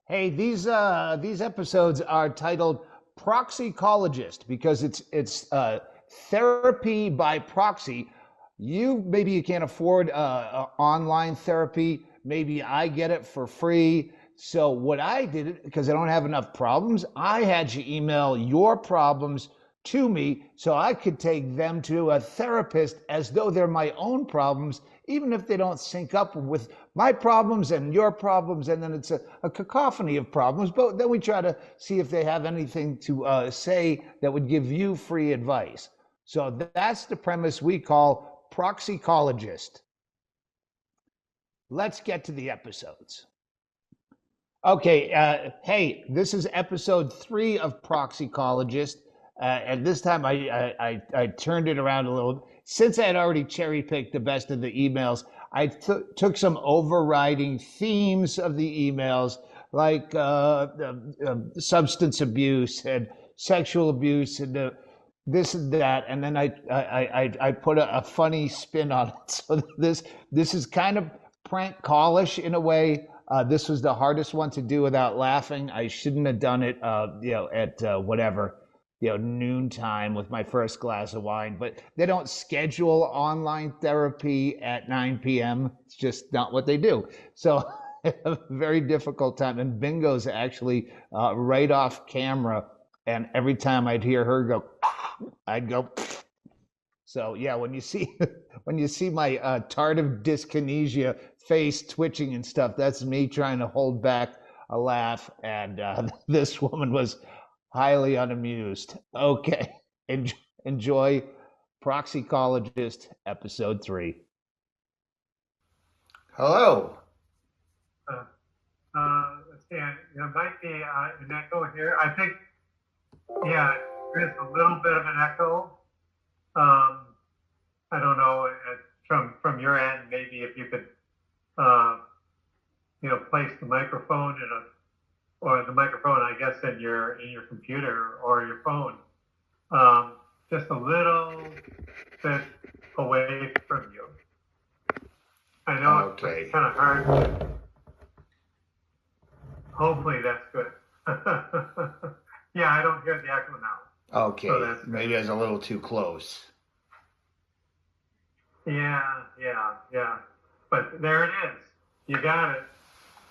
Hey, these episodes are titled Proxicologist because it's therapy by proxy. Maybe you can't afford online therapy. Maybe I get it for free. So what I did, because I don't have enough problems, I had you email your problems to me so I could take them to a therapist as though they're my own problems, even if they don't sync up with my problems and your problems. And then it's a cacophony of problems. But then we try to see if they have anything to say that would give you free advice. So that's the premise we call Proxicologist. Let's get to the episodes. Okay, hey, this is episode 3 of Proxicologist. And this time I turned it around a little. Since I had already cherry picked the best of the emails, I took some overriding themes of the emails, like substance abuse and sexual abuse and this and that, and then I put a funny spin on it. So this is kind of prank callish in a way. This was the hardest one to do without laughing. I shouldn't have done it, at whatever, noontime with my first glass of wine. But they don't schedule online therapy at 9 p.m. It's just not what they do. So a very difficult time. And Bingo's actually right off camera. And every time I'd hear her go, I'd go. So yeah, when you see when you see my tardive dyskinesia face twitching and stuff, that's me trying to hold back a laugh. And this woman was highly unamused. Okay, enjoy Proxicologist episode 3. Hello. Uh, let's see, there might be an echo here. I think, yeah, there is a little bit of an echo. I don't know, from your end, maybe if you could, place the microphone or the microphone, I guess, in your computer or your phone, just a little bit away from you. I know it's kind of hard to. Hopefully that's good. Yeah, I don't hear the echo now. Okay, so maybe I was a little too close. Yeah. But there it is. You got it.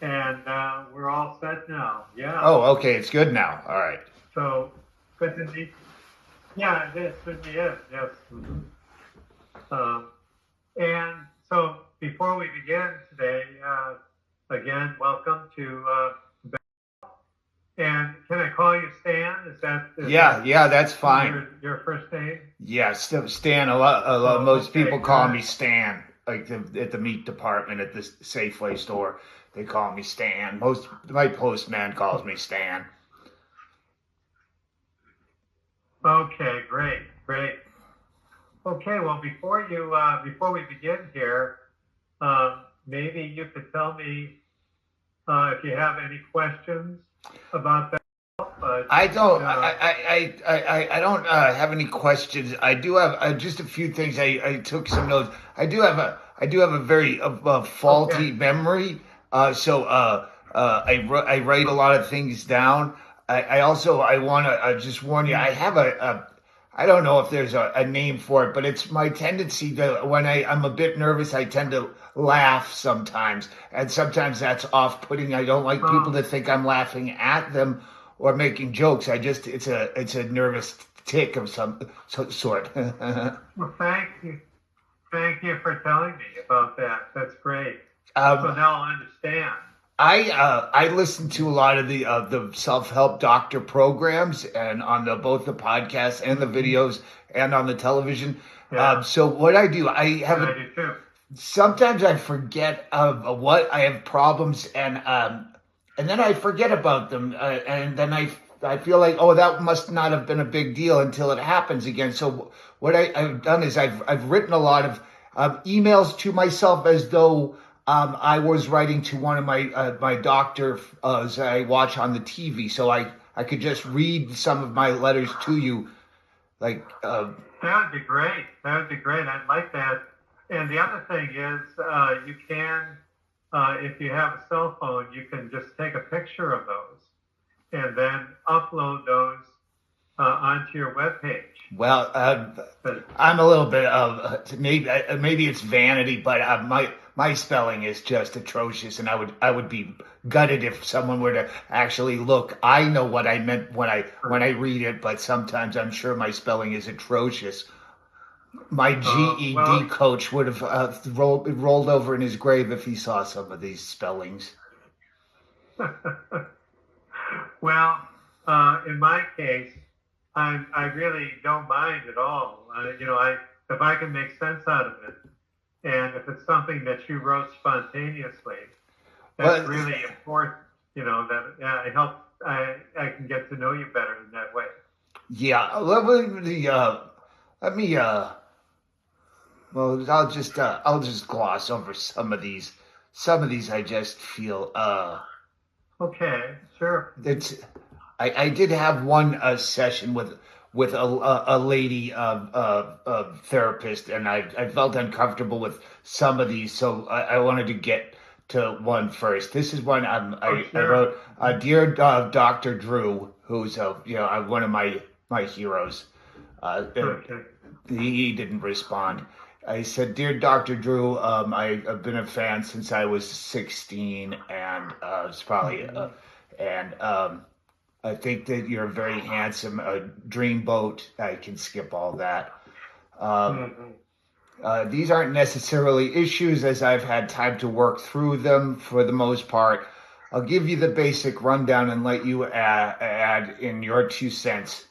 And we're all set now. Yeah. Oh, okay. It's good now. All right. So, good to meet. Yeah, it certainly is. Yes. Mm-hmm. And so, before we begin today, again, welcome to. And can I call you Stan? Is yeah, that's fine. Your first name? Yeah, Stan. A lot. Most people call me Stan. Like at the meat department at the Safeway store, they call me Stan. My postman calls me Stan. Okay, great. Okay, well, before we begin here, maybe you could tell me if you have any questions about that. I don't. I don't have any questions. I do have just a few things. I took some notes. I do have a very faulty memory. So I write a lot of things down. I want to just warn you. I have I don't know if there's a name for it, but it's my tendency to, when I'm a bit nervous, I tend to laugh sometimes. And sometimes that's off-putting. I don't like people to think I'm laughing at them or making jokes. It's a nervous tick of some sort. Well, thank you. Thank you for telling me about that. That's great. So now I understand. I listen to a lot of the self-help doctor programs, and on both the podcasts and the videos and on the television. Yeah. So what I do, I do too. Sometimes I forget of what I have problems, and then I forget about them, and then I feel like, oh, that must not have been a big deal until it happens again. So what I've done is I've written a lot of emails to myself as though I was writing to one of my doctors I watch on the TV, so I could just read some of my letters to you, like. That would be great. I'd like that. And the other thing is, you can if you have a cell phone, you can just take a picture of those and then upload those onto your webpage. Well, I'm a little bit of maybe it's vanity, but my spelling is just atrocious, and I would be gutted if someone were to actually look. I know what I meant when I read it, but sometimes I'm sure my spelling is atrocious. My GED Well, coach would have rolled over in his grave if he saw some of these spellings. well, in my case, I really don't mind at all. If I can make sense out of it, and if it's something that you wrote spontaneously, that's But really important. That it helps. I can get to know you better in that way. yeah, let me well, I'll just gloss over some of these. Some of these I just feel Okay, sure. it's I did have one session with a lady therapist, and I felt uncomfortable with some of these, so I wanted to get to one first. This is one Oh, I sure. wrote, dear Dr. Drew, who's one of my heroes. Uh, Okay. he didn't respond. I said, "Dear Dr. Drew, I've been a fan since I was 16, and it's probably Mhm. and I think that you're very handsome. A dreamboat. I can skip all that. Um, Mhm. these aren't necessarily issues, as I've had time to work through them for the most part. I'll give you the basic rundown and let you add in your 2 cents.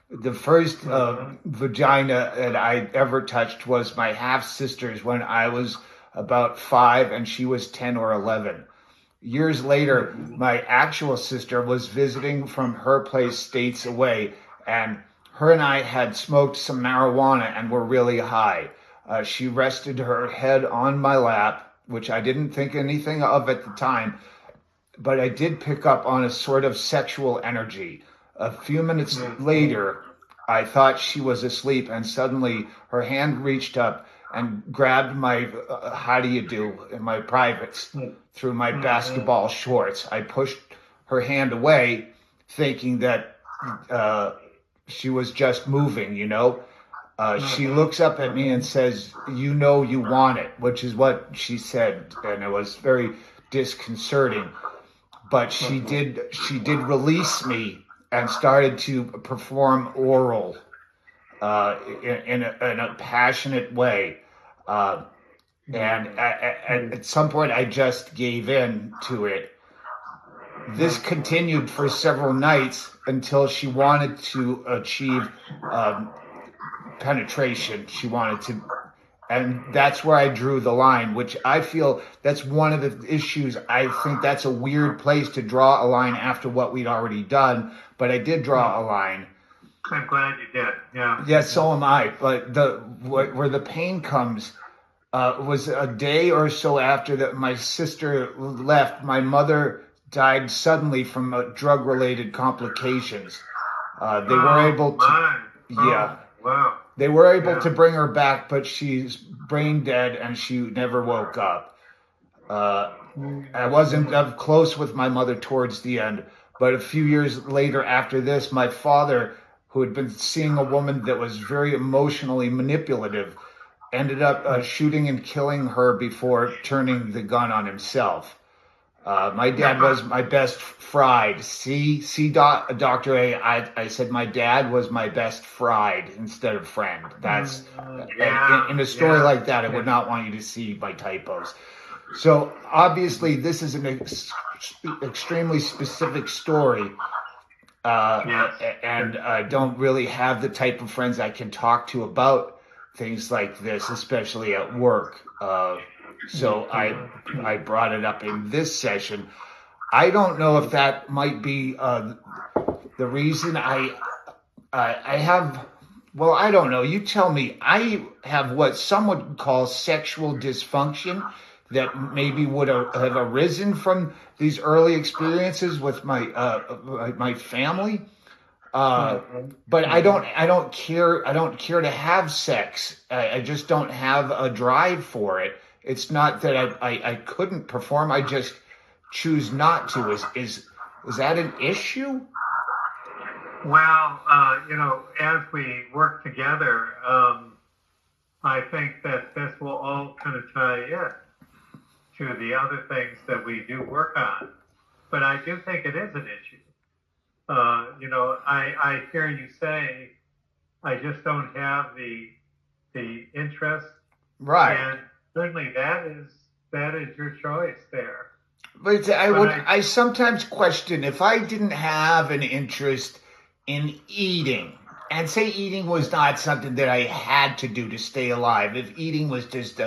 The first Mhm. vagina that I ever touched was my half sister's when I was about 5 and she was 10 or 11. Years later, Mhm. my actual sister was visiting from her place states away, and her and I had smoked some marijuana and were really high. She rested her head on my lap, which I didn't think anything of at the time, but I did pick up on a sort of sexual energy. A few minutes Mhm. later, I thought she was asleep, and suddenly her hand reached up and grabbed my how do you do in my privates through my Mhm. basketball shorts. I pushed her hand away, thinking that uh, she was just moving. She Mhm. looks up at me and Mhm. says, "You know you want it," which is what she said, and it was very disconcerting, but Mhm. she did release me and started to perform oral in a passionate way. Uh, and Mhm. at some point, I just gave in to it. This Mhm. continued for several nights until she wanted to achieve um, penetration. She wanted to, and that's where I drew the line, which I feel that's one of the issues. I think that's a weird place to draw a line after what we'd already done, but I did draw a Mhm. line. I'm glad you did. Yeah. Yes, so am I. But where the pain comes was a day or so after that my sister left. My mother died suddenly from drug related complications. They were Oh able to, my. yeah, Oh wow. they were able Yeah. to bring her back, but she's brain dead and she never woke up. Uh, I wasn't Mhm. up close with my mother towards the end, but a few years later after this, my father, who had been seeing a woman that was very emotionally manipulative, ended up shooting and killing her before turning the gun on himself. My dad was my best fried. Doctor A. I said my dad was my best fried instead of friend. That's and Yeah. in a story Yeah. like that, I would Yeah. not want you to see my typos. So obviously, this is an extremely specific story, Yes. and I don't really have the type of friends I can talk to about things like this, especially at work. So I Mhm. brought it up in this session. I don't know if that might be the reason I have. Well, I don't know. You tell me. I have what some would call sexual dysfunction that maybe would have arisen from these early experiences with my family. Uh, Mhm. but Mhm. I don't care. I don't care to have sex. I just don't have a drive for it. It's not that I couldn't perform. I just choose not to. Is that an issue? Well, as we work together, I think that this will all kind of tie in to the other things that we do work on. But I do think it is an issue. I hear you say, I just don't have the interest. Right. And certainly that is your choice there. But I sometimes question if I didn't have an interest in eating, and say eating was not something that I had to do to stay alive. If eating was just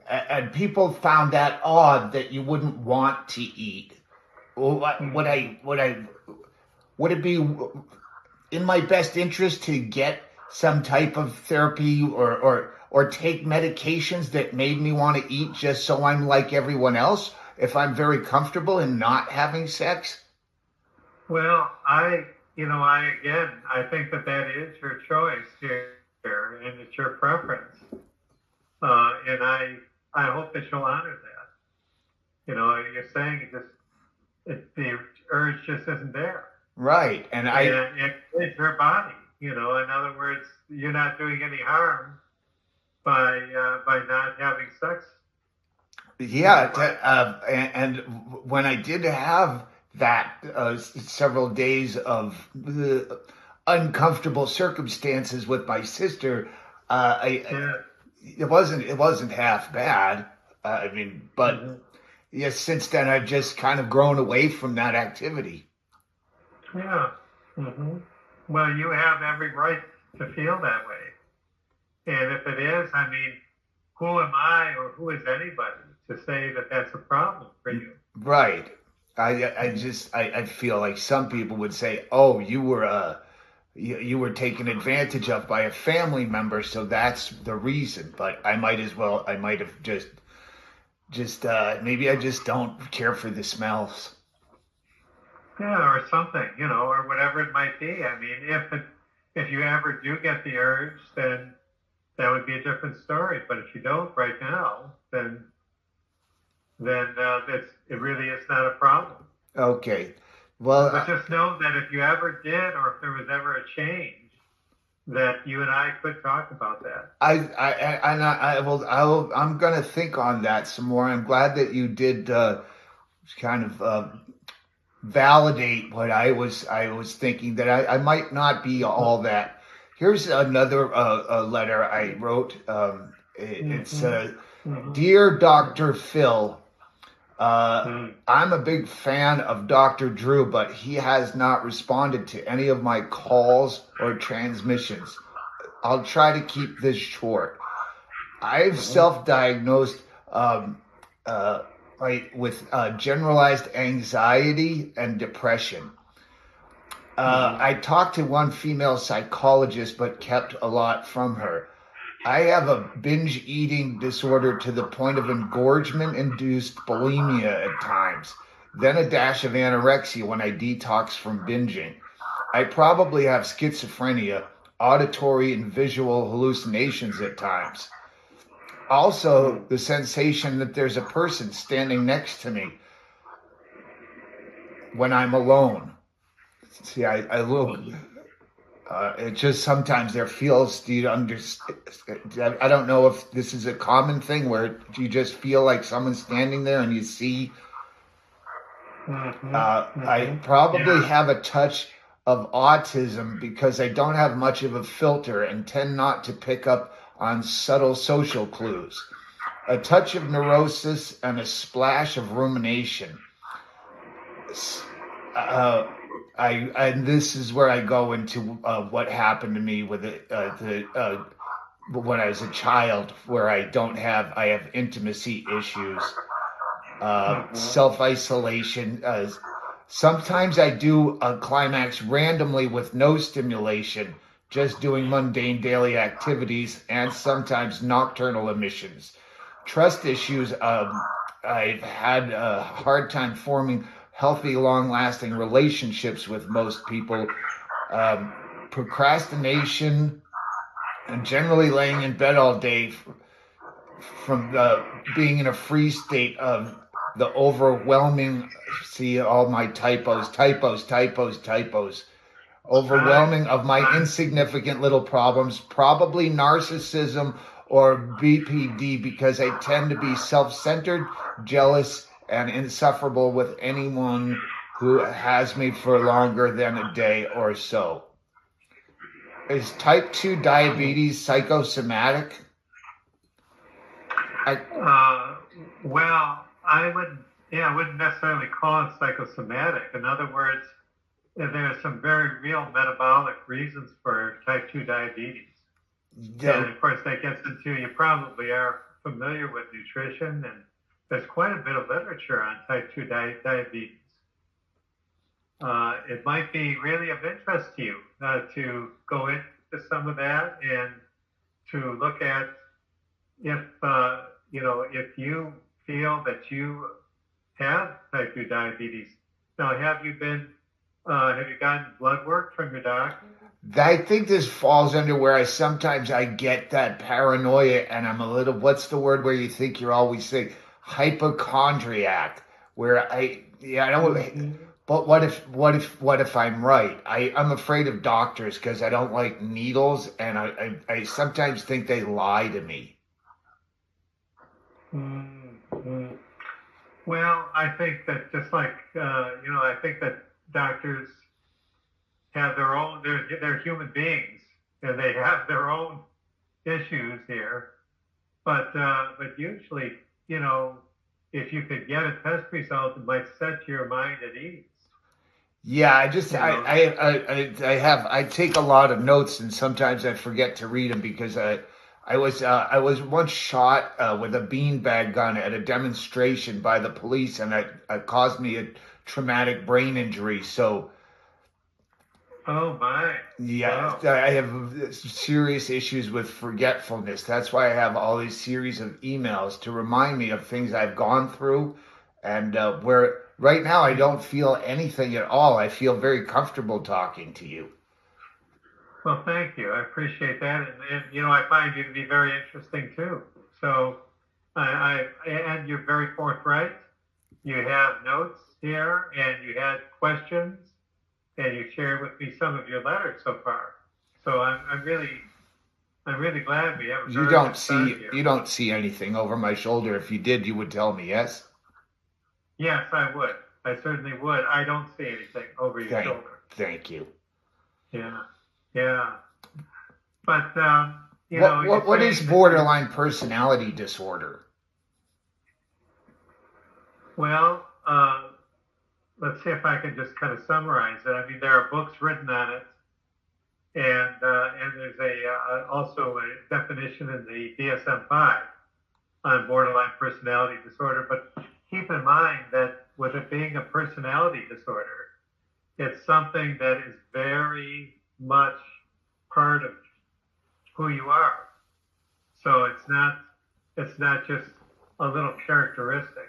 and people found that odd that you wouldn't want to eat. Would it be in my best interest to get some type of therapy or take medications that made me want to eat just so I'm like everyone else if I'm very comfortable in not having sex? Well, I think that is your choice here, and it's your preference. And I hope that you'll honor that. You're saying the urge just isn't there. Right. And it's your body. In other words, you're not doing any harm by not having sex. Yeah. And when I did have that several days of uncomfortable circumstances with my sister, it wasn't half bad. But yes, since then I've just kind of grown away from that activity. Yeah. Mm-hmm. Well, you have every right to feel that way. And if it is, who am I or who is anybody to say that that's a problem for you? Right. I feel like some people would say, "Oh, you were taken advantage of by a family member, so that's the reason." But I might have just maybe I just don't care for the smells. Yeah, or something, or whatever it might be. If you ever do get the urge, then that would be a different story. But if you don't right now, then it really is not a problem. Okay. Well, but just know that if you ever did, or if there was ever a change, that you and I could talk about that. I'm going to think on that some more. I'm glad that you did kind of validate what I was thinking, that I might not be all that. Here's another letter I wrote. It's Dear Dr. Phil. I'm a big fan of Dr. Drew, but he has not responded to any of my calls or transmissions. I'll try to keep this short. I've self-diagnosed with generalized anxiety and depression. I talked to one female psychologist, but kept a lot from her. I have a binge eating disorder to the point of engorgement-induced bulimia at times, then a dash of anorexia when I detox from binging. I probably have schizophrenia, auditory and visual hallucinations at times. Also, the sensation that there's a person standing next to me when I'm alone. See, I look. It just sometimes there feels. Do you understand? I don't know if this is a common thing where you just feel like someone's standing there and you see. I probably have a touch of autism because I don't have much of a filter and tend not to pick up on subtle social clues. A touch of neurosis and a splash of rumination. And this is where I go into what happened to me with when I was a child, where I have intimacy issues, self-isolation. Sometimes I do a climax randomly with no stimulation, just doing mundane daily activities, and sometimes nocturnal emissions. Trust issues. I've had a hard time forming healthy, long-lasting relationships with most people. Procrastination and generally laying in bed all day from the being in a freeze state of the overwhelming, see all my typos, Right. overwhelming of my Right. insignificant little problems, probably narcissism or BPD, because I tend to be self-centered, jealous, and insufferable with anyone who has me for longer than a day or so. Is type 2 diabetes psychosomatic? I, Uh, well, I wouldn't necessarily call it psychosomatic. In other words, there are some very real metabolic reasons for type 2 diabetes. And the, of course, that gets into, you probably are familiar with nutrition, and there's quite a bit of literature on type 2 diabetes. It might be really of interest to you to go into some of that and to look at if if you feel that you have type 2 diabetes. Now, have you gotten blood work from your doctor? I think this falls under where I get that paranoia and I'm a little, what's the word where you think you're always sick? Hypochondriac, where I don't, Mm-hmm. but what if I'm right? I'm afraid of doctors because I don't like needles and I sometimes think they lie to me. Mm-hmm. Well, I think that just like I think that doctors have their own. They're human beings, and they have their own issues here. But usually, if you could get a test result, it might set your mind at ease. Yeah, You know. I take a lot of notes and sometimes I forget to read them because I was once shot with a beanbag gun at a demonstration by the police and it caused me a traumatic brain injury. So Oh my. yeah, Wow. I have serious issues with forgetfulness. That's why I have all these series of emails to remind me of things I've gone through, and where right now I don't feel anything at all. I feel very comfortable talking to you. Well, thank you. I appreciate that, and I find you to be very interesting too. So, and you're very forthright. You have notes here, and you had questions, and you shared with me some of your letters so far. So I'm really glad we have a very good start here. You don't see anything over my shoulder. If you did, you would tell me. Yes. Yes, I would. I certainly would. I don't see anything over your Thank shoulder. thank you. Yeah, yeah. But you're What is saying that you borderline personality disorder? well. Let's see if I can just kind of summarize it. I mean, there are books written on it, and there's also a definition in the DSM-5 on borderline personality disorder. But keep in mind that with it being a personality disorder, it's something that is very much part of who you are. So it's not just a little characteristic.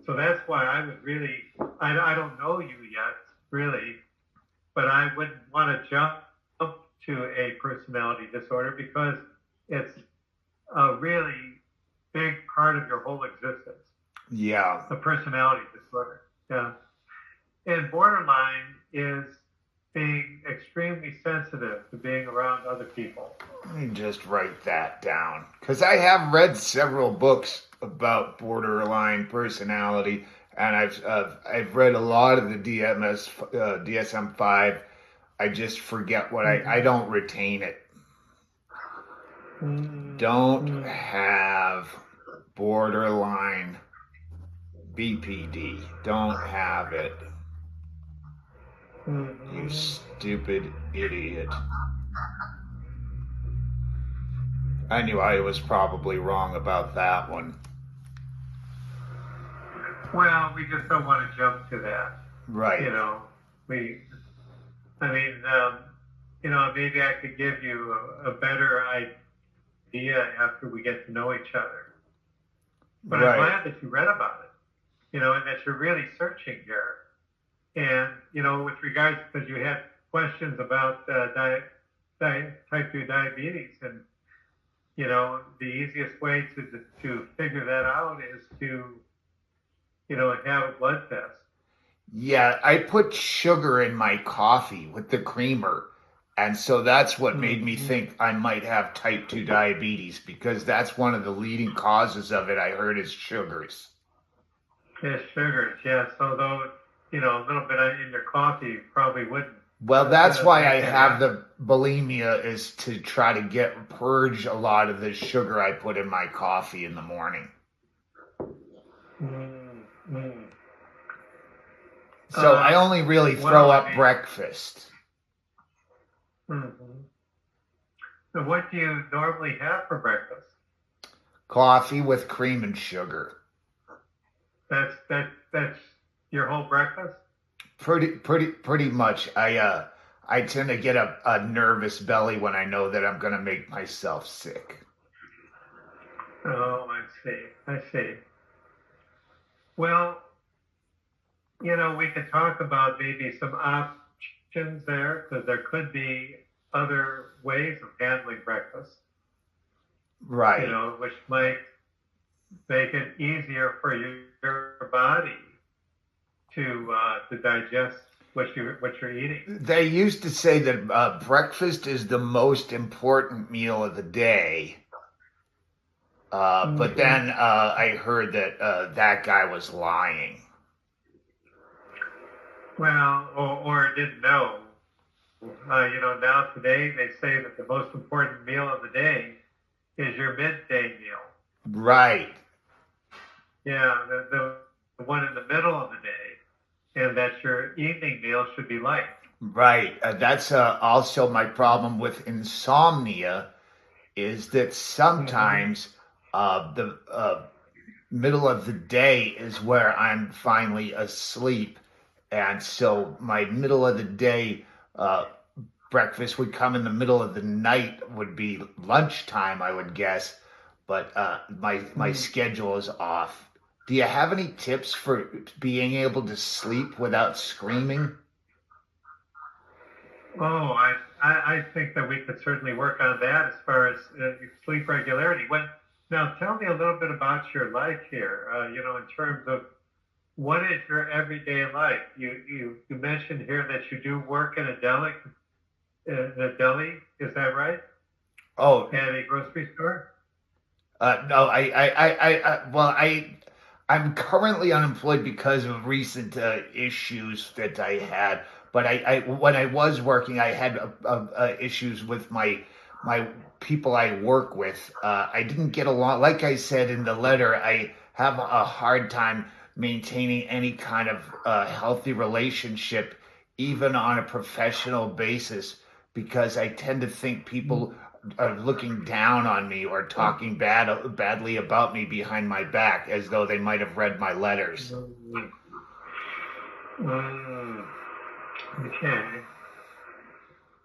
So that's why I would really, I don't know you yet, really, but I wouldn't want to jump to a personality disorder because it's a really big part of your whole existence, Yeah, the personality disorder. Yeah. And borderline is being extremely sensitive to being around other people. let me just write that down because I have read several books about borderline personality, and I've read a lot of the DSM-5. I just forget what I Mm-hmm. don't retain it. Don't Mm-hmm. have borderline BPD. Don't have it. You Mm-hmm. stupid idiot. I knew I was probably wrong about that one. Well, we just don't want to jump to that. Right. You know, we, I mean, maybe I could give you a better idea after we get to know each other. But I'm Right. glad that you read about it, and that you're really searching here. And, with regards, because you had questions about type 2 diabetes, and the easiest way to figure that out is to, have a blood test. Yeah, I put sugar in my coffee with the creamer. And so that's what made me Mm-hmm. think I might have type 2 diabetes because that's one of the leading causes of it, I heard, is sugars. Yeah, sugars. Yeah. So though, a little bit in your coffee probably wouldn't Well, that's why I make that have happen. the bulimia is to try to get purge a lot of the sugar I put in my coffee in the morning. Mm-hmm. So I only really Well, throw I up mean, breakfast. mhm. So what do you normally have for breakfast? Coffee with cream and sugar. That's your whole breakfast? Pretty much. I tend to get a nervous belly when I know that I'm gonna make myself sick. Oh, I see. I see. Well, we could talk about maybe some options there because there could be other ways of handling breakfast, Right. which might make it easier for your body to digest what you're eating. They used to say that breakfast is the most important meal of the day. But Hmm. then I heard that that guy was lying. Well, or didn't know. Now today they say that the most important meal of the day is your midday meal. Right. Yeah, the one in the middle of the day, and that your evening meal should be light. Right. That's also my problem with insomnia is that Mm-hmm. sometimes the middle of the day is where I'm finally asleep. And so my middle of the day uh, breakfast would come in the middle of the night, would be lunchtime, I would guess. But my Mm. schedule is off. Do you have any tips for being able to sleep without screaming? Oh, I think that we could certainly work on that as far as sleep regularity. Now tell me a little bit about your life here. In terms of what is your everyday life? You mentioned here that you do work in a deli. Is that right? Oh, At a grocery store? no, well, I'm currently unemployed because of recent issues that I had. But when I was working, I had issues with my people I work with. I didn't get along. Like I said in the letter, I have a hard time maintaining any kind of healthy relationship, even on a professional basis, because I tend to think people are looking down on me or talking badly about me behind my back as though they might have read my letters. Mm, mm, okay.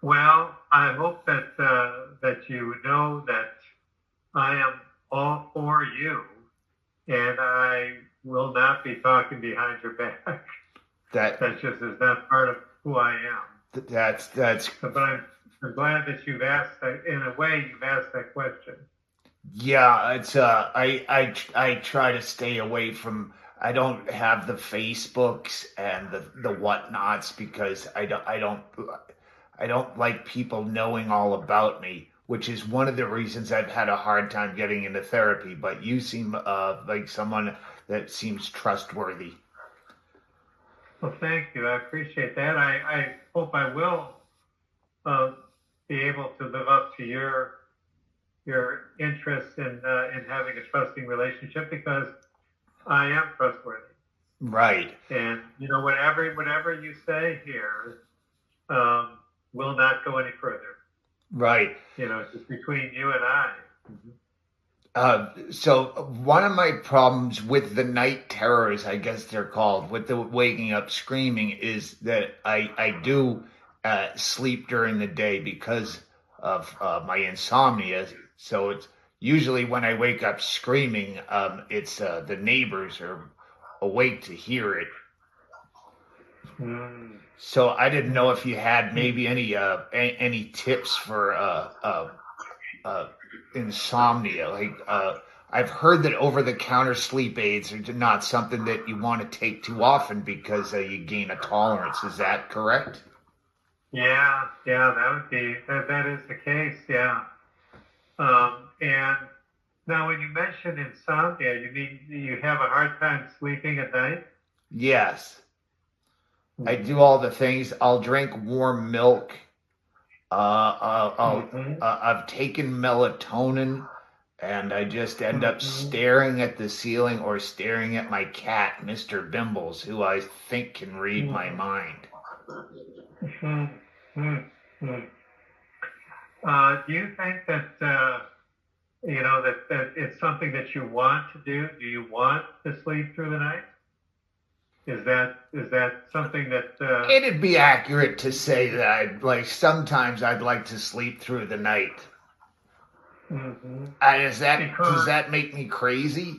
Well, I hope that you know that I am all for you, and I will not be talking behind your back. That That just is not part of who I am. that's So, but I'm glad that you've asked that. In a way, you've asked that question. yeah. It's I try to stay away from. I don't have the Facebooks and the whatnots because I don't like people knowing all about me, which is one of the reasons I've had a hard time getting into therapy. But you seem like someone that seems trustworthy. Well, thank you. I appreciate that. I hope I will uh, be able to live up to your interest in having a trusting relationship because I am trustworthy. Right, And whatever you say here um, will not go any further. right. It's just between you and I. Mhm. So one of my problems with the night terrors, I guess they're called, with the waking up screaming, is that I do sleep during the day because of my insomnia. So it's usually when I wake up screaming, it's the neighbors are awake to hear it. Mm, So I didn't know mm, if you had mm. maybe any tips for insomnia. Like I've heard that over-the-counter sleep aids are not something that you want to take too often because you gain a tolerance. Is that correct? Yeah, yeah, that would be that is the case. Yeah. And now, when you mention insomnia, you mean you have a hard time sleeping at night? Yes. I do Mm-hmm. all the things. I'll drink warm milk. Mm-hmm. I've taken melatonin, and I just end up Mm-hmm. staring at the ceiling or staring at my cat, Mr. Bimbles, who I think can read my mind. Mm-hmm. Mm-hmm. Do you think that that it's something that you want to do? Do you want to sleep through the night? Is that something that It'd be accurate to say that sometimes I'd like to sleep through the night. hmm Does because that make me crazy?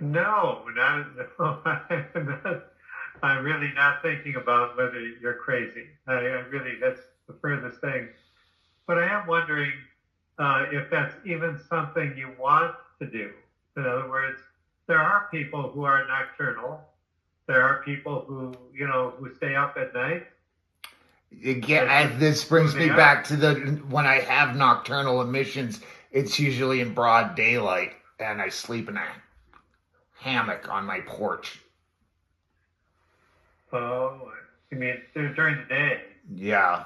no, not no, I'm really not thinking about whether you're crazy. I really that's the furthest thing. But I am wondering if that's even something you want to do. In other words, there are people who are nocturnal. There are people who stay up at night. Again, That's just this who brings me they back are. to the when I have nocturnal emissions. It's usually in broad daylight, and I sleep in a hammock on my porch. Oh, you mean during the day? Yeah.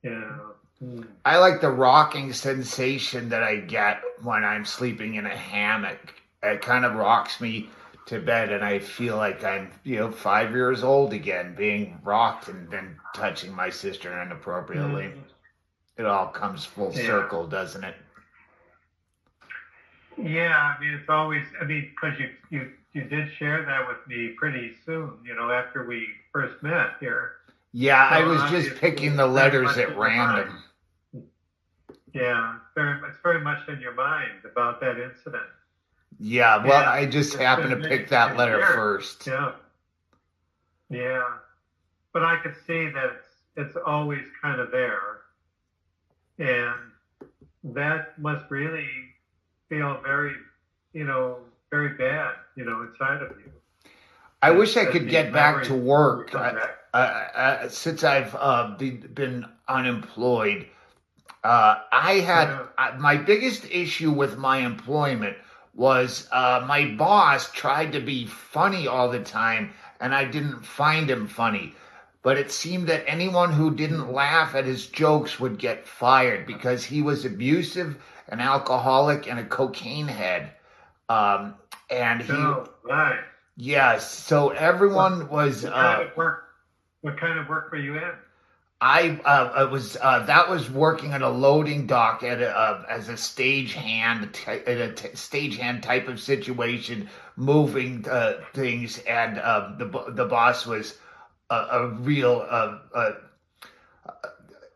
Yeah. Hmm. I like the rocking sensation that I get when I'm sleeping in a hammock. It kind of rocks me to bed, and I feel like I'm, 5 years old again, being rocked and then touching my sister inappropriately. Hmm. It all comes full Yeah. circle, doesn't it? Yeah. I mean, it's always. I mean, because you did share that with me pretty soon. After we first met here. Yeah, I So was just picking the it's very letters much at in your mind. random. Yeah, it's very much in your mind about that incident, Yeah, well, and I just it's happened been to many, pick that many letter years. first. Yeah, yeah. But I could see that it's always kind of there, and that must really feel very, you know, very bad, inside of you I wish I that could these get back to memories work. come back. Since I've been unemployed, I had Yeah. my biggest issue with my employment was my boss tried to be funny all the time, and I didn't find him funny. But it seemed that anyone who didn't laugh at his jokes would get fired because he was abusive, an alcoholic, and a cocaine head. Um, and he, Oh, right. yes, so What everyone was what kind of work? What kind of work were you in? I was that was working at a loading dock as a stagehand type of situation, moving things, and the boss was a real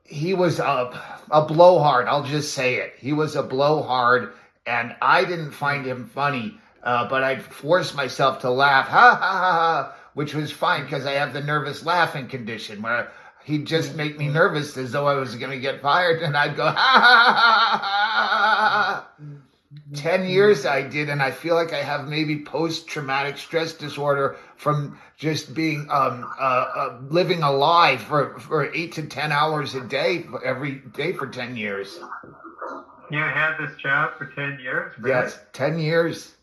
he was a blowhard. I'll just say it. He was a blowhard, and I didn't find him funny. But I forced myself to laugh, ha ha ha ha, which was fine because I have the nervous laughing condition where he'd just make me nervous as though I was going to get fired, and I'd go ha ha ha ha. 10 years I did, and I feel like I have maybe post-traumatic stress disorder from just being living a lie for 8 to 10 hours a day every day for 10 years. You had this job for 10 years, really? Yes, 10 years.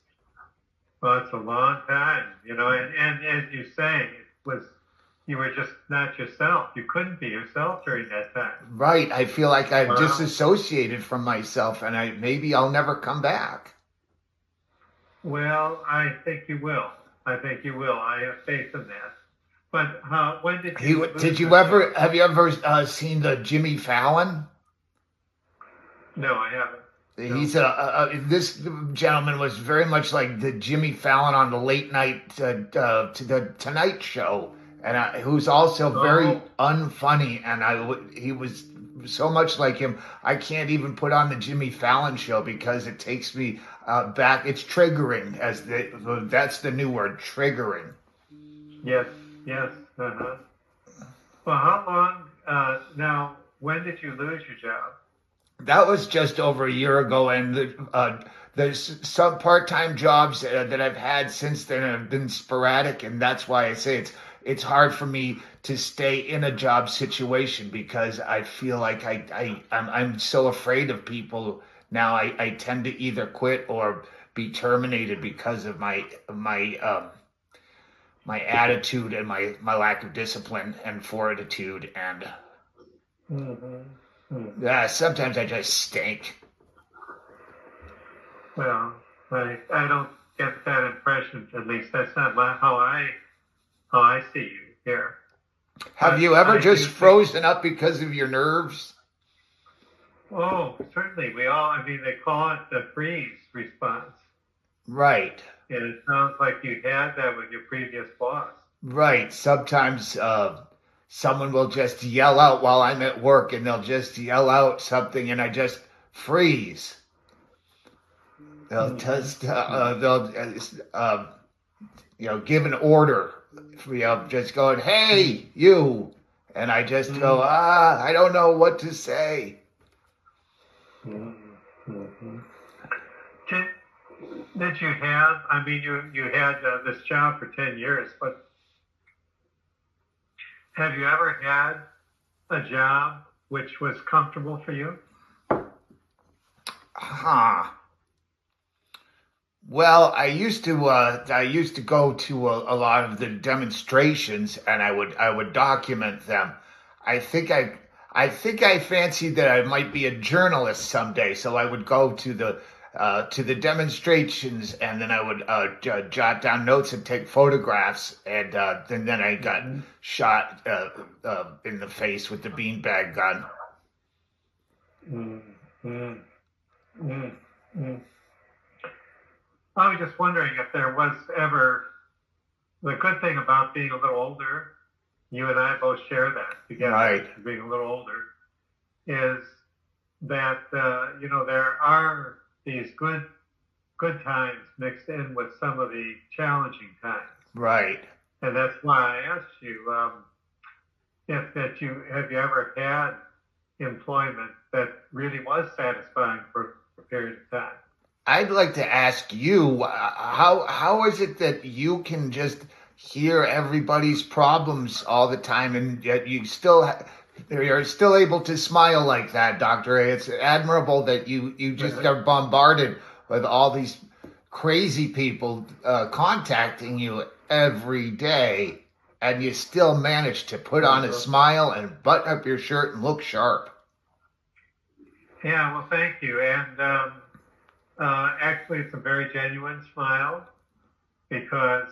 Well, it's a long time, and as you say, you were just not yourself. You couldn't be yourself during that time. Right. I feel like I've Wow. disassociated from myself, and maybe I'll never come back. Well, I think you will. I think you will. I have faith in that. But when did He you did lose you this ever job? have you ever seen the Jimmy Fallon? No, I haven't. No. He's this gentleman was very much like the Jimmy Fallon on the late night to the Tonight Show, and who's also very Oh, unfunny. And he was so much like him. I can't even put on the Jimmy Fallon show because it takes me back. It's triggering, that's the new word, triggering. yes, yes. Uh-huh. Well, how long now? when did you lose your job? That was just over a year ago, and there's some part-time jobs that I've had since then have been sporadic, and that's why I say it's hard for me to stay in a job situation because I feel like I'm so afraid of people now. I tend to either quit or be terminated because of my attitude and my lack of discipline and fortitude, and Mm-hmm. Mm. yeah, sometimes I just stink. Well, I don't get that impression. At least that's not how I see you here. Have But you ever I do just think, frozen up because of your nerves? oh, certainly we all. I mean, they call it the freeze response, Right, and it sounds like you had that with your previous boss. right. Sometimes someone will just yell out while I'm at work, and they'll just yell out something, and I just freeze. They'll Mm-hmm. just give an order. Just going, hey, you, and I just go, Mm-hmm. I don't know what to say. Mm-hmm. Did, did you have? I mean, you had this job for 10 years, but have you ever had a job which was comfortable for you? Huh. Well, I used to go to a lot of the demonstrations, and I would document them. I think I fancied that I might be a journalist someday, so I would go to the demonstrations, and then I would jot down notes and take photographs, and then I got Mm-hmm. shot in the face with the beanbag gun. Mm-hmm. Mm-hmm. I was just wondering if there was ever the good thing about being a little older. You and I both share that together, Right. being a little older, is that there are these good times mixed in with some of the challenging times, Right. and that's why I asked you if that you have you ever had employment that really was satisfying for a period of time. I'd like to ask you, how is it that you can just hear everybody's problems all the time, and yet you're still able to smile like that, Doctor A? It's admirable that you just are bombarded with all these crazy people contacting you every day, and you still manage to put on a Uh-huh. smile and button up your shirt and look sharp. Yeah, well, thank you. And actually, it's a very genuine smile because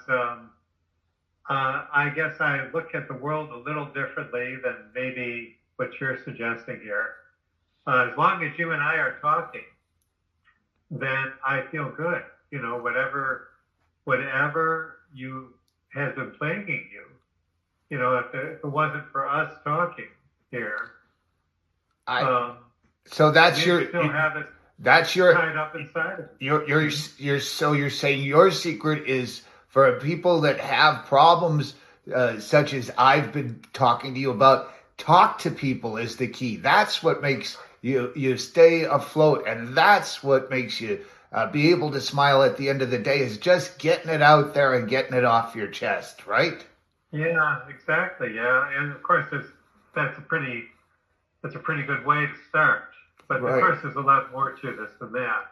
I guess I look at the world a little differently than maybe what you're suggesting here. As long as you and I are talking, then I feel good. You know, whatever you has been plaguing you, if it wasn't for us talking here, I um, so that's you'd your still have it that's your tied up inside of you're you. you're saying your secret is for people that have problems such as I've been talking to you about. Talk to people is the key. That's what makes you stay afloat, and that's what makes you be able to smile at the end of the day. Is just getting it out there and getting it off your chest, right? Yeah, exactly. Yeah, and of course, that's a pretty that's a pretty good way to start. But of Right. course, there's a lot more to this than that.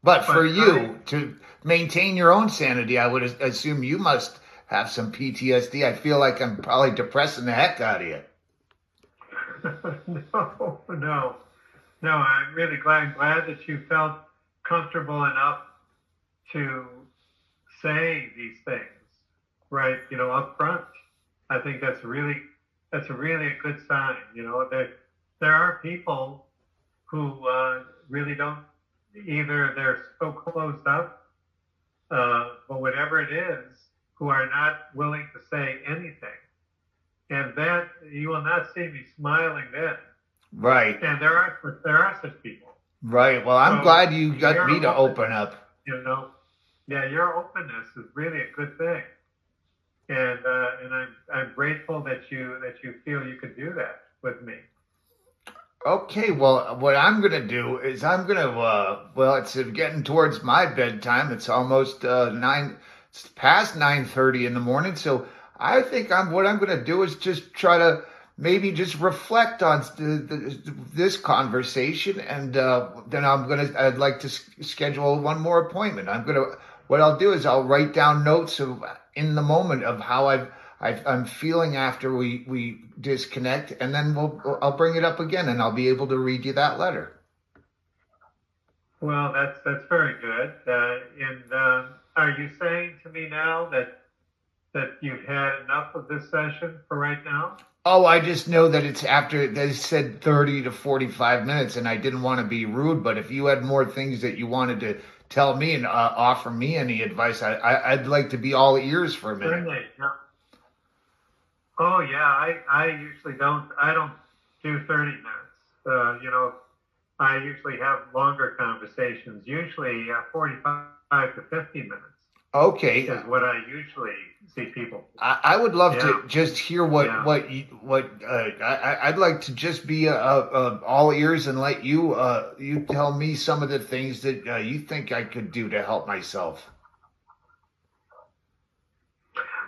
But for But I, you to maintain your own sanity, I would assume you must have some PTSD. I feel like I'm probably depressing the heck out of you. no, no. I'm really glad that you felt comfortable enough to say these things, right? Up front. I think that's a really a good sign. There are people who really don't either they're so closed up, but whatever it is, who are not willing to say anything. And that you will not see me smiling then. Right, And there are such people. right. Well, I'm So glad you got me your to open openness, up. you know, yeah, your openness is really a good thing. And I'm grateful that you feel you could do that with me. Okay, well, what I'm gonna do is I'm gonna well, it's getting towards my bedtime. It's almost it's past 9:30 in the morning. So I think what I'm gonna do is just try to maybe just reflect on this conversation, and then I'd like to schedule one more appointment. What I'll do is I'll write down notes of in the moment of how I'm feeling after we disconnect, and then I'll bring it up again, and I'll be able to read you that letter. Well, that's very good. And are you saying to me now that you've had enough of this session for right now? Oh, I just know that it's after they said 30 to 45 minutes, and I didn't want to be rude, but if you had more things that you wanted to tell me and offer me any advice, I'd like to be all ears for a minute. Certainly. Yeah. Oh yeah, I usually I don't do 30 minutes. I usually have longer conversations, usually 45 to 50 minutes Okay, is what I usually see people. I would love Yeah, to just hear yeah. I'd like to just be all ears and let you tell me some of the things that you think I could do to help myself.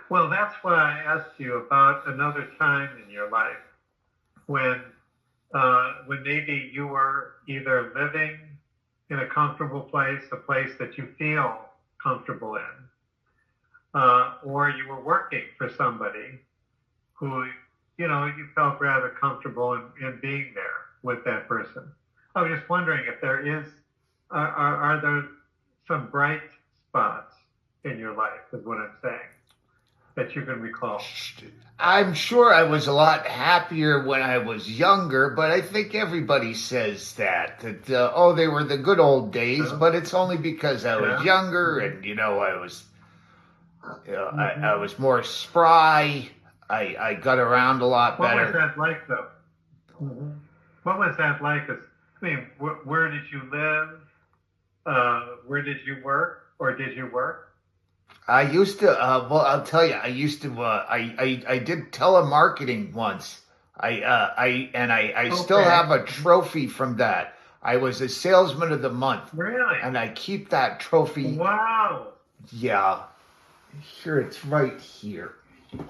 Well, that's why I asked you about another time in your life when when maybe you were either living in a comfortable place, a place that you feel comfortable in, or you were working for somebody who, you felt rather comfortable in being there with that person. I was just wondering if there is, are there some bright spots in your life, is what I'm saying, that you can recall? I'm sure I was a lot happier when I was younger, but I think everybody says that oh, they were the good old days, Yeah, but it's only because I was yeah. younger, Mm-hmm. and I Mm-hmm. was more spry. I got around a lot What was better. that like, though? Mm-hmm. What was that like? I mean, where did you live? Where did you work, or did you work? I used to, well, I'll tell you, I used to, I did telemarketing once. I still Okay. have a trophy from that. I was a salesman of the month, Really? and I keep that trophy. Wow. Yeah, here it's right here.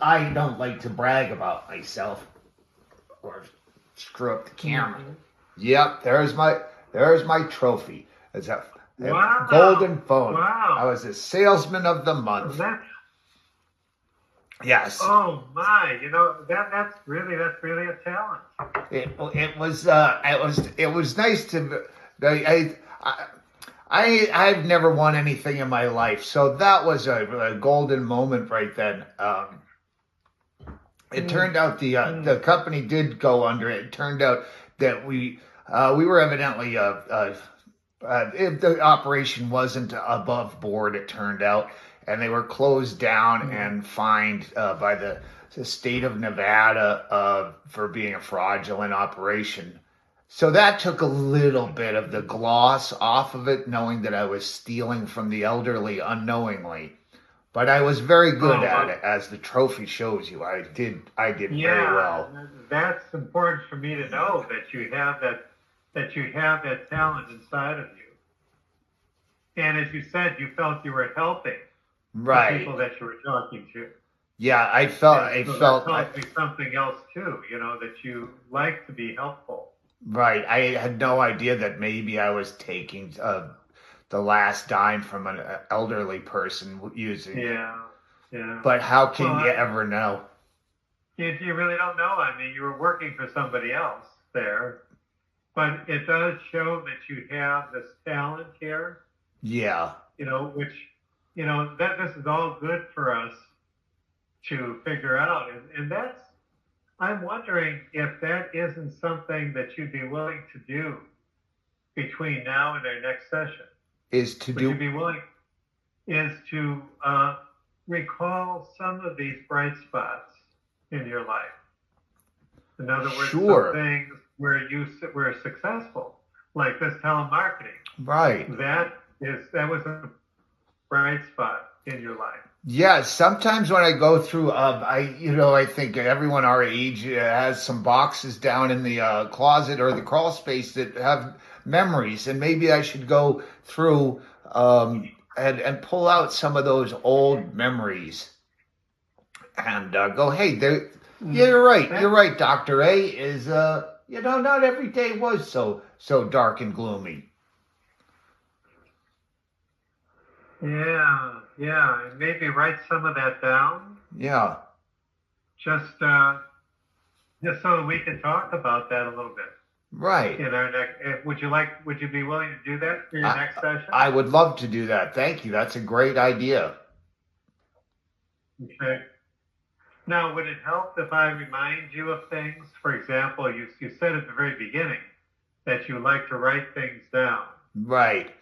I don't like to brag about myself or screw up the camera. Mm-hmm. Yep, there's my trophy. It's a Wow. golden phone. I Wow. was a salesman of the month. That's Yes. Oh my. That's really a talent. It was nice to I I've never won anything in my life, so that was a golden moment right then. It Mm, turned out the mm. company did go under. It turned out that we were evidently the operation wasn't above board. It turned out, and they were closed down Mm. and fined by the state of Nevada for being a fraudulent operation. So that took a little bit of the gloss off of it, knowing that I was stealing from the elderly unknowingly. But I was very good Oh, at well, it, as the trophy shows you. I did very yeah, well. that's important for me to know that you have that talent inside of you. And as you said, you felt you were helping the Right. people that you were talking to. Yeah, I felt And I so that felt tells me something else too, that you like to be helpful. right. I had no idea that maybe I was taking the last dime from an elderly person using it. Yeah, yeah. But how Well, can you ever know? you really don't know. I mean, you were working for somebody else there, but it does show that you have this talent here, Yeah. which, that this is all good for us to figure out. And I'm wondering if that isn't something that you'd be willing to do between now and our next session. Is to Would you do be willing? Is to recall some of these bright spots in your life. In other words, some sure. things where you were successful, like this telemarketing. Right. That was a bright spot in your life. Yeah, sometimes when I go through, I think everyone our age has some boxes down in the closet or the crawl space that have memories, and maybe I should go through and pull out some of those old memories and go, hey, yeah, you're That, right, Doctor A is not every day was so dark and gloomy. and maybe write some of that down, Yeah, just just so we can talk about that a little bit right. in our next. Would you be willing to do that for your I next session? I would love to do that. Thank you. That's a great idea. Okay. Now, would it help if I remind you of things? For example, you said at the very beginning that you like to write things down Right.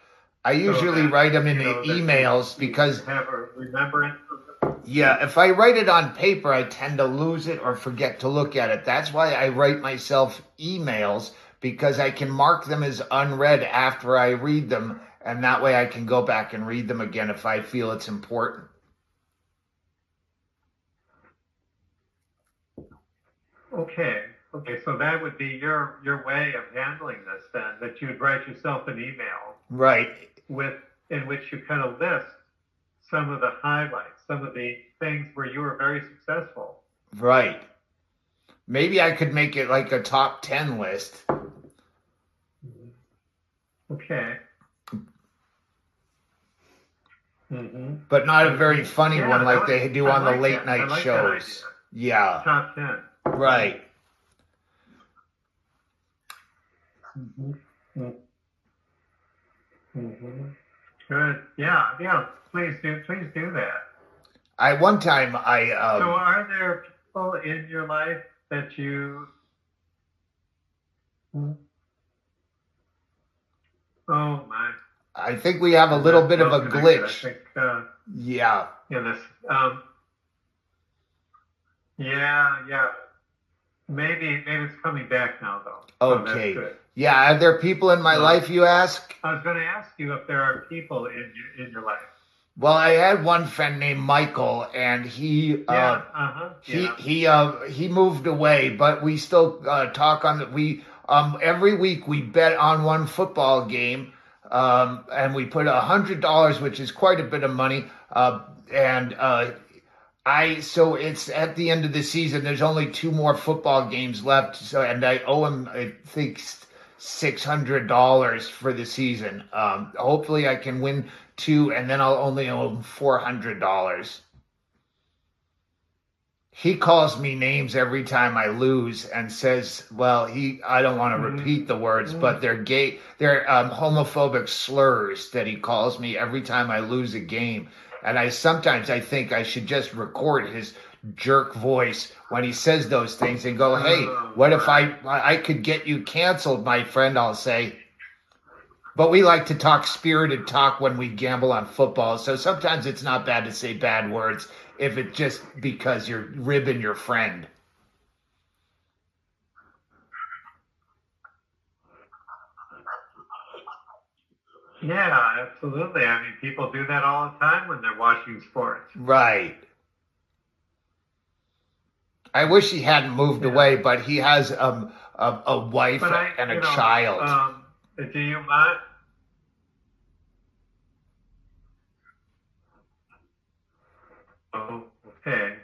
I so usually that write them in you the know that emails you because, have a remembrance of them. yeah, if I write it on paper, I tend to lose it or forget to look at it. That's why I write myself emails because I can mark them as unread after I read them, and that way I can go back and read them again if I feel it's important. Okay. Okay. So that would be your way of handling this then, that you'd write yourself an email Right. with in which you kind of list some of the highlights, some of the things where you were very successful. Right. Maybe I could make it like a top 10 list. Okay. Mm-hmm. But not a very funny Yeah, one like they do I on the like late that. I night like that idea. shows. Yeah, Top 10. right. Mm-hmm. Mm-hmm. Good. Yeah. Please do that. I one time I So, are there people in your life that you? Oh my! I think we have a little That's bit of well a connected. I glitch. think Yeah. in this. Yeah. Maybe it's coming back now though. So that's Okay. good. Yeah, are there people in my Um, life you ask? I was going to ask you if there are people in your life. Well, I had one friend named Michael and Yeah. Yeah. he moved away, but we still talk on the we every week we bet on one football game. And we put $100, which is quite a bit of money. And so it's at the end of the season. There's only two more football games left. So, and I owe him, I think, $600 for the season. Hopefully, I can win two, and then I'll only owe him $400. He calls me names every time I lose and says, well, I don't want to repeat the words, but they're homophobic slurs that he calls me every time I lose a game. And sometimes I think I should just record his jerk voice when he says those things and go, hey, what if I could get you canceled, my friend, I'll say. But we like to talk spirited talk when we gamble on football. So sometimes it's not bad to say bad words if it's just because you're ribbing your friend. Yeah, absolutely. I mean, people do that all the time when they're watching sports. Right. I wish he hadn't moved away, but he has a wife and a child. Do you mind? Oh, okay.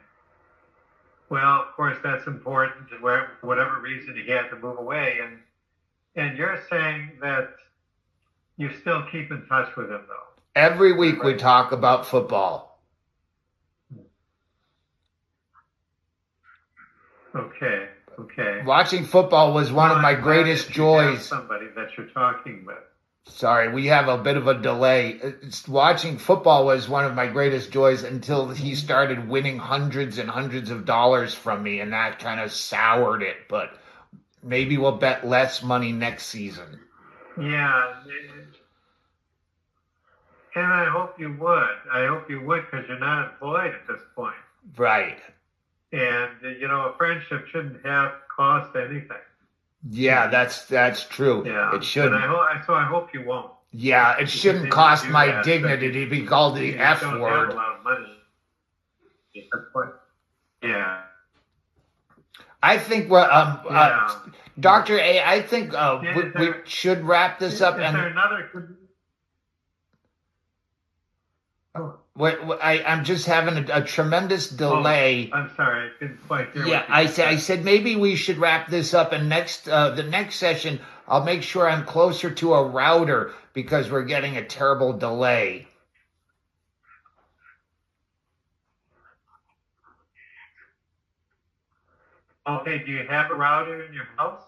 Well, of course, that's important. For whatever reason, he had to move away, and you're saying that you still keep in touch with him, though. Every week we talk about football. Okay. Watching football was one of my greatest joys. Somebody that you're talking with. Sorry, we have a bit of a delay. Watching football was one of my greatest joys until he started winning hundreds and hundreds of dollars from me, and that kind of soured it. But maybe we'll bet less money next season. Yeah. And I hope you would. I hope you would, because you're not employed at this point. Right. And, a friendship shouldn't have cost anything. Yeah, that's true. Yeah. It shouldn't. So I hope you won't. Yeah, it shouldn't cost my dignity to be called the F don't word. have a lot of money. Yeah. I think we're Yeah. Dr. A, I think Is we there should wrap this is up, there and another? Oh, I'm just having a tremendous oh, delay. I'm sorry, I didn't quite hear Yeah, what you just I said. said maybe we should wrap this up, and the next session I'll make sure I'm closer to a router because we're getting a terrible delay. Okay, do you have a router in your house?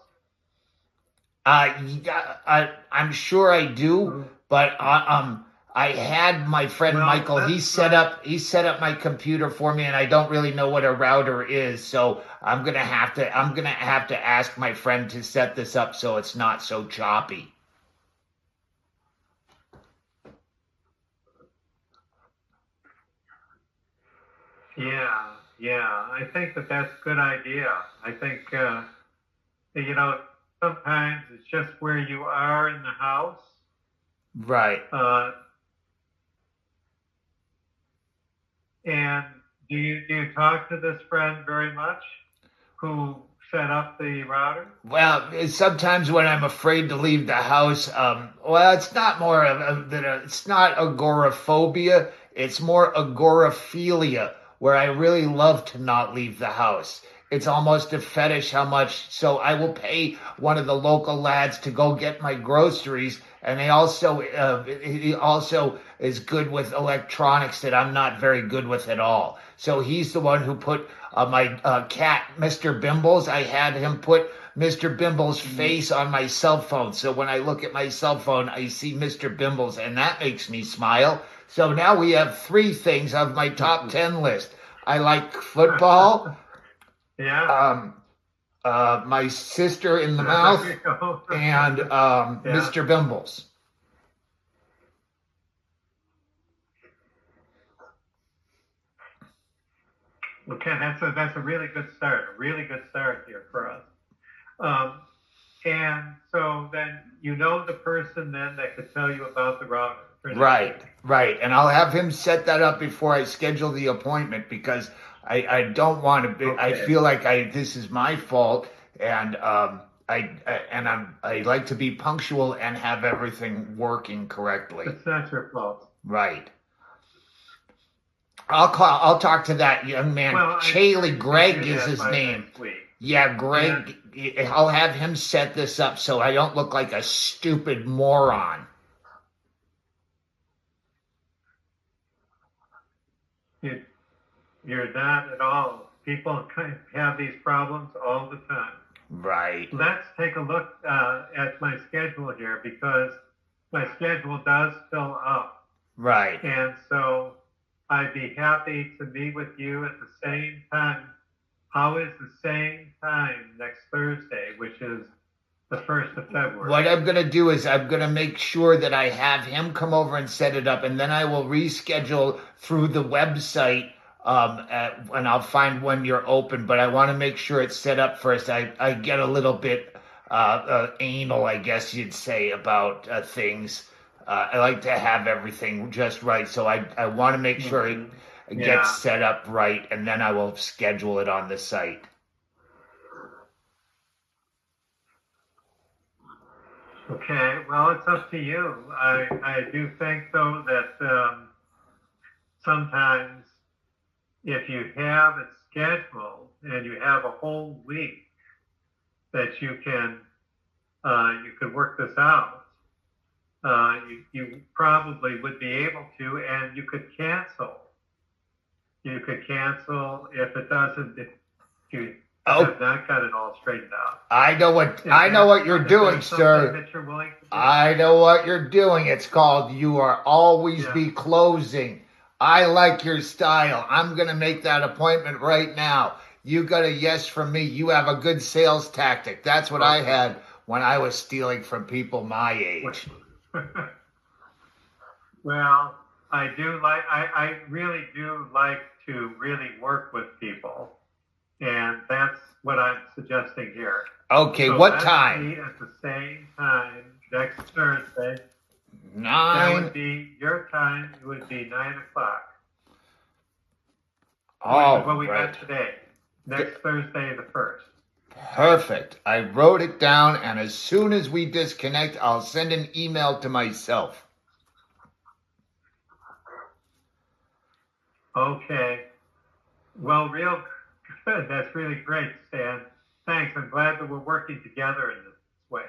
Yeah, I'm sure I do, Mm. but I had my friend Well, Michael. let's try. He set up my computer for me, and I don't really know what a router is, so I'm gonna have to ask my friend to set this up so it's not so choppy. Yeah, yeah, I think that that's a good idea. I think, you know, sometimes it's just where you are in the house. Right. Uh, and do you talk to this friend very much who set up the router? Well, sometimes when I'm afraid to leave the house, well, it's not more of it's not agoraphobia. It's more agoraphilia, where I really love to not leave the house. It's almost a fetish how much. So I will pay one of the local lads to go get my groceries, and he also is good with electronics that I'm not very good with at all. So he's the one who put my cat, Mr. Bimbles. I had him put Mr. Bimble's face on my cell phone. So when I look at my cell phone, I see Mr. Bimbles, and that makes me smile. So now we have three things of my top 10 list. I like football, Yeah, um, my sister in the there mouth, you go. and Yeah. Mr. Bimbles. Okay, that's a really good start. A really good start here for us. Um, and so then you know the person then that could tell you about the router for next Right, week. right. And I'll have him set that up before I schedule the appointment because I don't want to be, I Okay, feel like this is my fault, and I like to be punctual and have everything working correctly. it's not your fault. Right. I'll talk to that young man. Well, I'm sure Chaley you can Greg do is that his by name. next week. Yeah, And Greg. I'll have him set this up so I don't look like a stupid moron. you, you're not at all. People kind of have these problems all the time. Right, Let's take a look at my schedule here because my schedule does fill up. right. And so I'd be happy to meet with you at the same time. How is the same time next Thursday, which is the 1st of February? What I'm going to do is I'm going to make sure that I have him come over and set it up, and then I will reschedule through the website, and I'll find when you're open. But I want to make sure it's set up first. I get a little bit anal, I guess you'd say, about things. I like to have everything just right, so I want to make sure it Yeah. gets set up right, and then I will schedule it on the site. Okay, well, it's up to you. I do think, though, that sometimes if you have it scheduled and you have a whole week that you could work this out, you probably would be able to, and you could cancel. You could cancel if it doesn't, if you Oh, have not got it all straightened out. I know what you're doing, sir. That you're willing to do? I know what you're doing. It's called You Are Always Be Closing. I like your style. I'm going to make that appointment right now. You got a yes from me. You have a good sales tactic. That's what I had when I was stealing from people my age. Well, I really do like to really work with people. And that's what I'm suggesting here. Okay, So what let's time? meet at the same time next Thursday. That 9. would be your time. It would be 9 o'clock. Oh, what we right. got today. Next Thursday, the 1st. Perfect. I wrote it down, and as soon as we disconnect, I'll send an email to myself. Okay. Well, real good. That's really great, Stan. Thanks. I'm glad that we're working together in this way.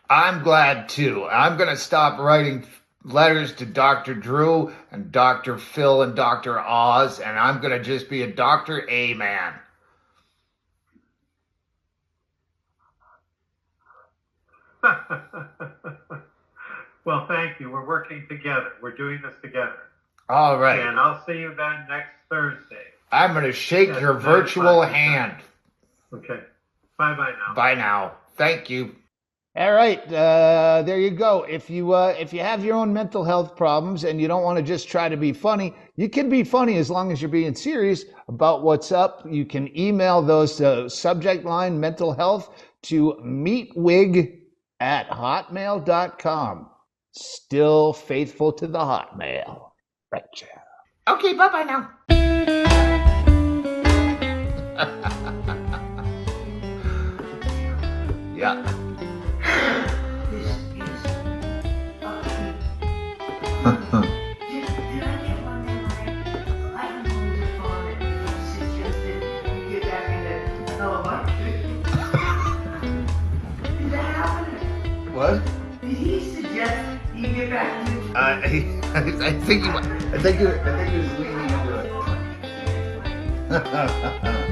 I'm glad too. I'm going to stop writing letters to Dr. Drew and Dr. Phil and Dr. Oz, and I'm going to just be a Dr. A man. Well, thank you. We're working together. We're doing this together. All right. And I'll see you then next Thursday. I'm going to shake your virtual hand. Okay. Bye-bye now. Bye now. Thank you. All right, there you go. If you have your own mental health problems and you don't want to just try to be funny, you can be funny as long as you're being serious about what's up. You can email those subject line mental health to meetwig@hotmail.com. Still faithful to the Hotmail. Right, yeah. Okay, bye-bye now. Yeah. What? Did he suggest you get back to? I think he was leaning into it.